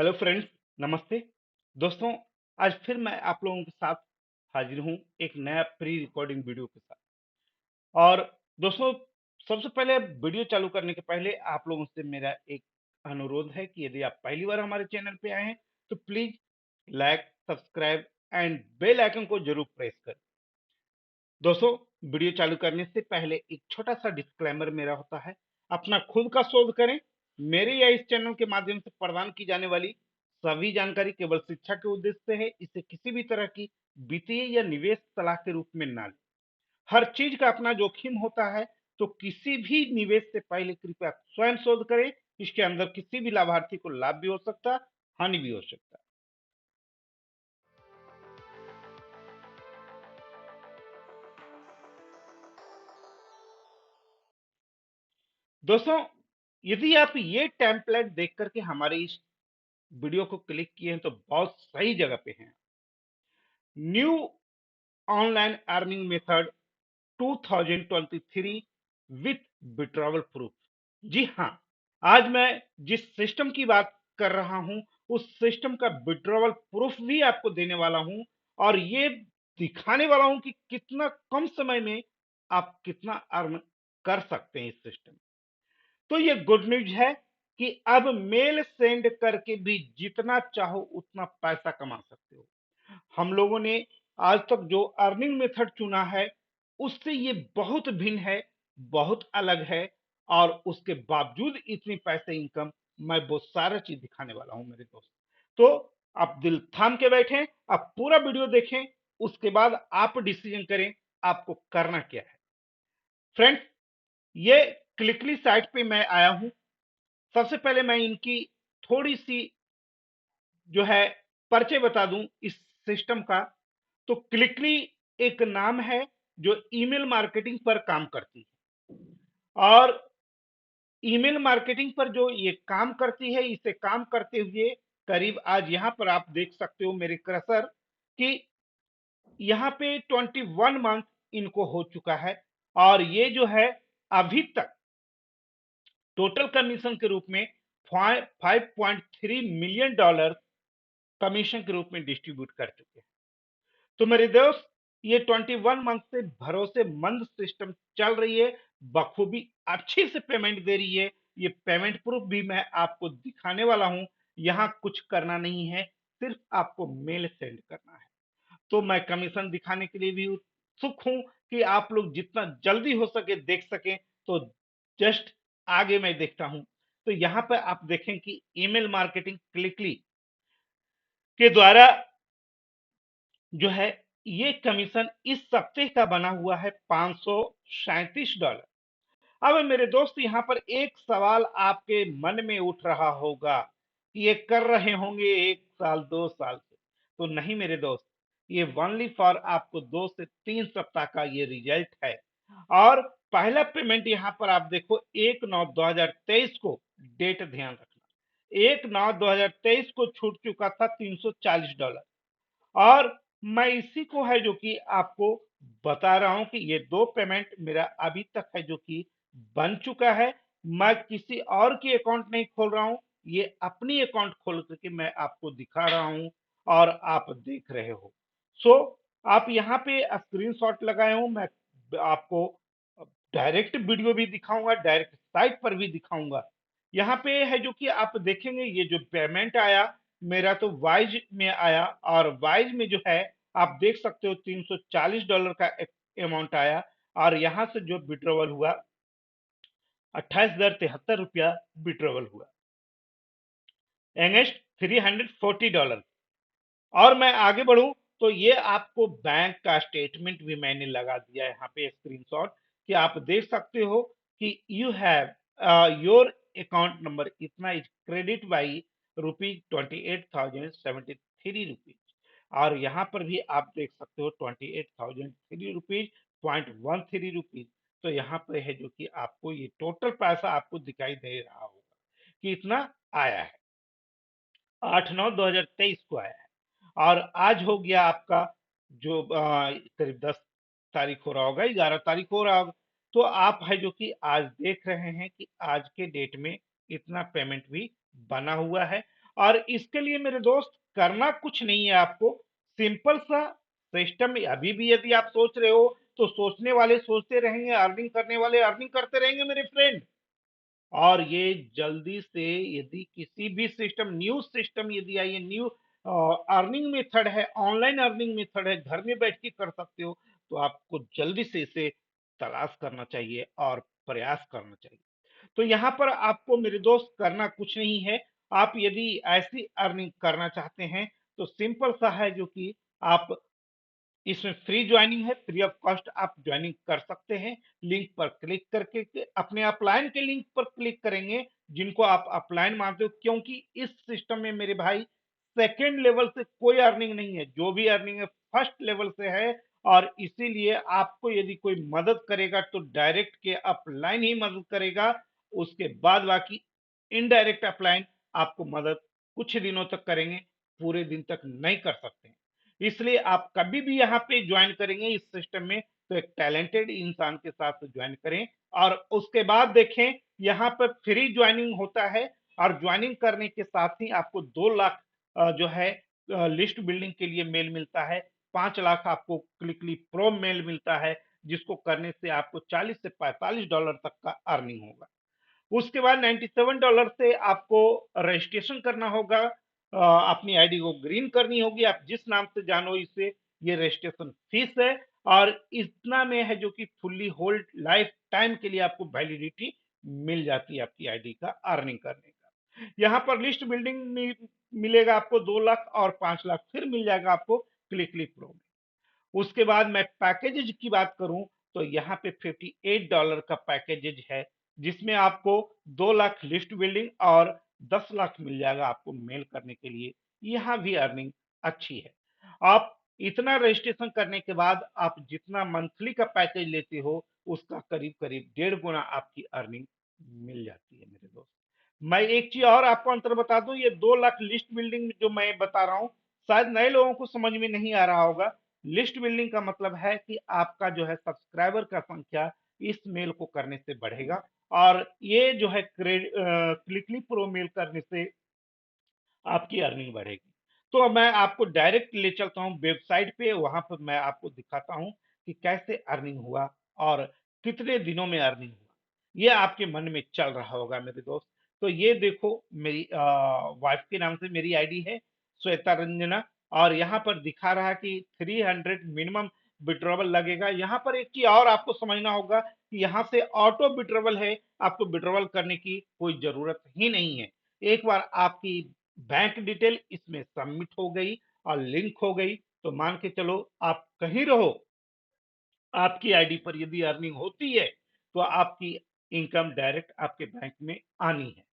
Hello friends, नमस्ते। दोस्तों, आज फिर मैं आप लोगों के साथ हाजिर हूँ एक नया प्री रिकॉर्डिंग वीडियो के साथ। और दोस्तों, सबसे पहले वीडियो चालू करने के पहले आप लोगों से मेरा एक अनुरोध है कि यदि आप पहली बार हमारे चैनल पे आए हैं तो please like, subscribe and bell icon को जरूर प्रेस करें। दोस्तों, वीडियो चालू करने से पहले एक छोटा सा डिस्क्लेमर मेरा होता है। अपना खुद का शोध करें। मेरे या इस चैनल के माध्यम से प्रदान की जाने वाली सभी जानकारी केवल शिक्षा के उद्देश्य से है। इसे किसी भी तरह की वित्तीय या निवेश सलाह के रूप में ना लें। हर चीज का अपना जोखिम होता है, तो किसी भी निवेश से पहले कृपया स्वयं शोध करें। इसके अंदर किसी भी लाभार्थी को लाभ भी हो सकता है, हानि भी हो सकता है। दोस्तों, यदि आप ये टेम्पलेट देख करके हमारे इस वीडियो को क्लिक किए हैं तो बहुत सही जगह पे हैं। New online earning method 2023 with withdrawal proof. जी हाँ, आज मैं जिस सिस्टम की बात कर रहा हूं उस सिस्टम का विड्रॉवल प्रूफ भी आपको देने वाला हूं। और ये दिखाने वाला हूं कि कितना कम समय में आप कितना अर्न कर सकते हैं इस सिस्टम। तो ये गुड न्यूज है कि अब मेल सेंड करके भी जितना चाहो उतना पैसा कमा सकते हो। हम लोगों ने आज तक जो अर्निंग मेथड चुना है उससे ये बहुत भिन्न है, बहुत अलग है। और उसके बावजूद इतनी पैसे इनकम, मैं वो सारा चीज दिखाने वाला हूं मेरे दोस्त। तो आप दिल थाम के बैठें, आप पूरा वीडियो देखें, उसके बाद आप डिसीजन करें आपको करना क्या है। फ्रेंड्स, ये क्लिकली साइट पे मैं आया हूं। सबसे पहले मैं इनकी थोड़ी सी जो है परिचय बता दूं इस सिस्टम का। तो क्लिकली एक नाम है जो ईमेल मार्केटिंग पर काम करती है। और ईमेल मार्केटिंग पर जो ये काम करती है, इसे काम करते हुए करीब आज यहां पर आप देख सकते हो मेरे क्रसर कि यहाँ पे 21 मंथ इनको हो चुका है। और ये जो है अभी तक टोटल कमीशन के रूप में 5.3 मिलियन डॉलर कमीशन के रूप में डिस्ट्रीब्यूट कर चुके हैं। तो मेरे दोस्त, ये 21 मंथ से भरोसेमंद सिस्टम चल रही है, बखूबी अच्छी से पेमेंट दे रही है। ये पेमेंट प्रूफ भी मैं आपको दिखाने वाला हूं। यहां कुछ करना नहीं है, सिर्फ आपको मेल सेंड करना है। तो मैं कमीशन दिखाने के लिए भी उत्सुक हूं कि आप लोग जितना जल्दी हो सके देख सकें। तो जस्ट आगे मैं देखता हूं। तो यहां पर आप देखें कि ईमेल मार्केटिंग क्लिकली के द्वारा जो है ये कमीशन इस सप्ते का बना हुआ है $537। अब मेरे दोस्त, यहां पर एक सवाल आपके मन में उठ रहा होगा कि ये कर रहे होंगे 1 साल 2 साल से। तो नहीं मेरे दोस्त, ये ओनली फॉर आपको 2 से 3 सप्ताह का ये रिजल्ट है। और पहला पेमेंट यहां पर आप देखो 1/9/2023 को, डेट ध्यान रखना, 1/9/2023 को छूट चुका था $340। और मैं इसी को है जो कि आपको बता रहा हूं कि ये दो पेमेंट मेरा अभी तक है जो कि बन चुका है। मैं किसी और की अकाउंट नहीं खोल रहा हूं, ये अपनी अकाउंट खोल करके मैं आपको दिखा रहा हूं और आप देख रहे हो। सो आप यहाँ पे स्क्रीनशॉट लगाए हूं। मैं आपको डायरेक्ट वीडियो भी दिखाऊंगा, डायरेक्ट साइट पर भी दिखाऊंगा। यहाँ पे है जो कि आप देखेंगे ये जो पेमेंट आया मेरा, तो वाइज में आया। और वाइज में जो है आप देख सकते हो $340 का अमाउंट आया। और यहां से जो विड्रॉवल हुआ 28,073 रुपया विड्रॉवल हुआ एंगेस्ट $340। और मैं आगे बढ़ूं तो ये आपको बैंक का स्टेटमेंट भी मैंने लगा दिया है यहाँ पे स्क्रीनशॉट, कि आप देख सकते हो कि you have your account number इतना इज क्रेडिट बाई ₹28,073। और यहाँ पर भी आप देख सकते हो 28,003 रुपीज 0.13 रुपीज। तो यहाँ पे है जो कि आपको ये टोटल पैसा आपको दिखाई दे रहा होगा कि इतना आया है। 8/9/2023 को आया है। और आज हो गया आपका जो करीब 10 तारीख हो रहा होगा, 11 तारीख हो रहा होगा। तो आप है जो कि आज देख रहे हैं कि आज के डेट में इतना पेमेंट भी बना हुआ है। और इसके लिए मेरे दोस्त करना कुछ नहीं है आपको, सिंपल सा सिस्टम। अभी भी यदि आप सोच रहे हो तो सोचने वाले सोचते रहेंगे, अर्निंग करने वाले अर्निंग करते रहेंगे मेरे फ्रेंड। और ये जल्दी से यदि किसी भी सिस्टम, न्यू सिस्टम यदि आई है, न्यू अर्निंग मेथड है, ऑनलाइन अर्निंग मेथड है, घर में बैठ के कर सकते हो, तो आपको जल्दी से इसे तलाश करना चाहिए और प्रयास करना चाहिए। तो यहाँ पर आपको मेरे दोस्त करना कुछ नहीं है। आप यदि ऐसी अर्निंग करना चाहते हैं तो सिंपल सा है, जो कि आप इसमें फ्री ज्वाइनिंग है, फ्री ऑफ कॉस्ट आप ज्वाइनिंग कर सकते हैं। लिंक पर क्लिक करके अपने अपलाइन के लिंक पर क्लिक करेंगे, जिनको आप अपलाइन मानते हो, क्योंकि इस सिस्टम में मेरे भाई सेकेंड लेवल से कोई अर्निंग नहीं है, जो भी अर्निंग है फर्स्ट लेवल से है। और इसीलिए आपको यदि कोई मदद करेगा तो डायरेक्ट के अपलाइन ही मदद करेगा, उसके बाद बाकी इनडायरेक्ट अपलाइन आपको मदद कुछ दिनों तक करेंगे, पूरे दिन तक नहीं कर सकते हैं। इसलिए आप कभी भी यहाँ पे ज्वाइन करेंगे इस सिस्टम में तो एक टैलेंटेड इंसान के साथ ज्वाइन करें। और उसके बाद देखें, यहाँ पर फ्री ज्वाइनिंग होता है, और ज्वाइनिंग करने के साथ ही आपको 2 लाख जो है लिस्ट बिल्डिंग के लिए मेल मिलता है, 5 लाख आपको क्लिकली प्रो मेल मिलता है, जिसको करने से आपको $40 से $45 तक का अर्निंग होगा। उसके बाद $97 से आपको रजिस्ट्रेशन करना होगा, अपनी आईडी को ग्रीन करनी होगी, आप जिस नाम से जानो इसे, ये रजिस्ट्रेशन फीस है। और इतना में है जो कि फुल्ली होल्ड लाइफ टाइम के लिए आपको वैलिडिटी मिल जाती है आपकी आईडी का अर्निंग करने का। यहाँ पर लिस्ट बिल्डिंग में मिलेगा आपको 2 लाख, और 5 लाख फिर मिल जाएगा आपको क्लिकली प्रो में। उसके बाद मैं पैकेजेज की बात करूं तो यहाँ पे $58 का पैकेजेज है, जिसमें आपको 2 लाख लिस्ट बिल्डिंग और 10 लाख मिल जाएगा आपको मेल करने के लिए। यहाँ भी अर्निंग अच्छी है। आप इतना रजिस्ट्रेशन करने के बाद आप जितना मंथली का पैकेज लेते हो, उसका करीब करीब 1.5 गुना आपकी अर्निंग मिल जाती है मेरे दोस्त। मैं एक चीज और आपको अंतर बता दूं, ये 2 लाख लिस्ट बिल्डिंग जो मैं बता रहा हूँ, शायद नए लोगों को समझ में नहीं आ रहा होगा। लिस्ट बिल्डिंग का मतलब है कि आपका जो है सब्सक्राइबर का संख्या इस मेल को करने से बढ़ेगा, और ये जो है क्लिकली प्रो मेल करने से आपकी अर्निंग बढ़ेगी। तो अब मैं आपको डायरेक्ट ले चलता हूँ वेबसाइट पे, वहां पर मैं आपको दिखाता हूँ कि कैसे अर्निंग हुआ और कितने दिनों में अर्निंग हुआ। ये आपके मन में चल रहा होगा मेरे दोस्त। तो ये देखो, मेरी वाइफ के नाम से मेरी आईडी है, श्वेता रंजना, और यहाँ पर दिखा रहा है कि 300 मिनिमम विड्रॉवल लगेगा। यहाँ पर एक चीज और आपको समझना होगा कि यहाँ से ऑटो विड्रॉवल है, आपको विड्रॉवल करने की कोई जरूरत ही नहीं है। एक बार आपकी बैंक डिटेल इसमें सबमिट हो गई और लिंक हो गई, तो मान के चलो आप कहीं रहो, आपकी आईडी पर यदि अर्निंग होती है तो आपकी इनकम डायरेक्ट आपके बैंक में आनी है।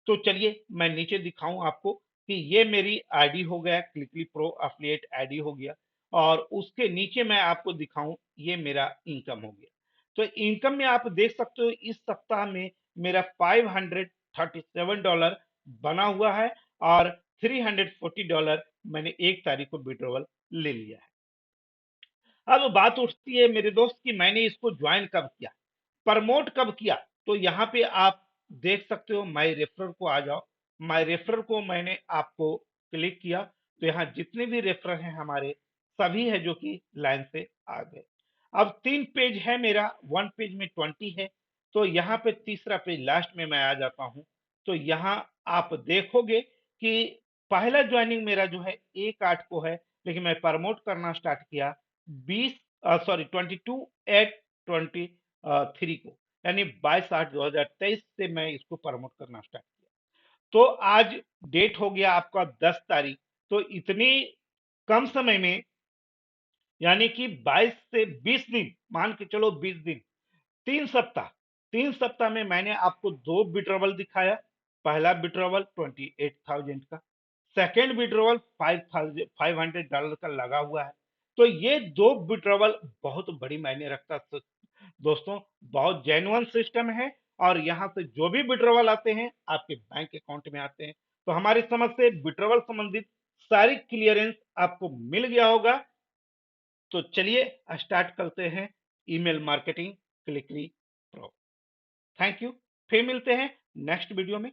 तो चलिए मैं नीचे दिखाऊं आपको कि ये मेरी आईडी हो गया, क्लिकली प्रो एफिलिएट आईडी हो गया, और उसके नीचे मैं आपको दिखाऊं ये मेरा इनकम हो गया। तो इनकम में आप देख सकते हो इस सप्ताह में मेरा $537 बना हुआ है, और $340 मैंने 1 तारीख को विड्रॉवल ले लिया है। अब बात उठती है मेरे दोस्त कि मैंने इसको ज्वाइन कब किया, प्रमोट कब किया। तो यहाँ पे आप देख सकते हो, माई रेफरर को आ जाओ। माई रेफरर को मैंने आपको क्लिक किया तो यहाँ जितने भी रेफरर हैं हमारे, सभी है जो कि लाइन से आ गए। अब 3 पेज है मेरा, 1 पेज में 20 है। तो यहाँ पे तीसरा पेज लास्ट में मैं आ जाता हूँ। तो यहाँ आप देखोगे कि पहला ज्वाइनिंग मेरा जो है 1/8 को है, लेकिन मैं प्रमोट करना स्टार्ट किया 22/8/23 को, यानी 22/8/2023 से मैं इसको प्रमोट करना स्टार्ट किया। तो आज डेट हो गया आपका 10 तारीख। तो इतनी कम समय में, यानी कि 22 से 20 दिन, मान के चलो 20 दिन, 3 सप्ताह, 3 सप्ताह में मैंने आपको 2 विड्रॉवल दिखाया। पहला विड्रॉवल 28,000 का, सेकेंड विड्रॉवल $500 का लगा हुआ है। तो ये 2 विड्रॉवल बहुत बड़ी मायने रखता है दोस्तों, बहुत जेन्युइन सिस्टम है। और यहाँ से जो भी विड्रॉवल आते हैं आपके बैंक अकाउंट में आते हैं। तो हमारी समझ से विड्रॉवल संबंधित सारी क्लियरेंस आपको मिल गया होगा। तो चलिए स्टार्ट करते हैं email marketing clickly pro. Thank you, फिर मिलते हैं नेक्स्ट वीडियो में।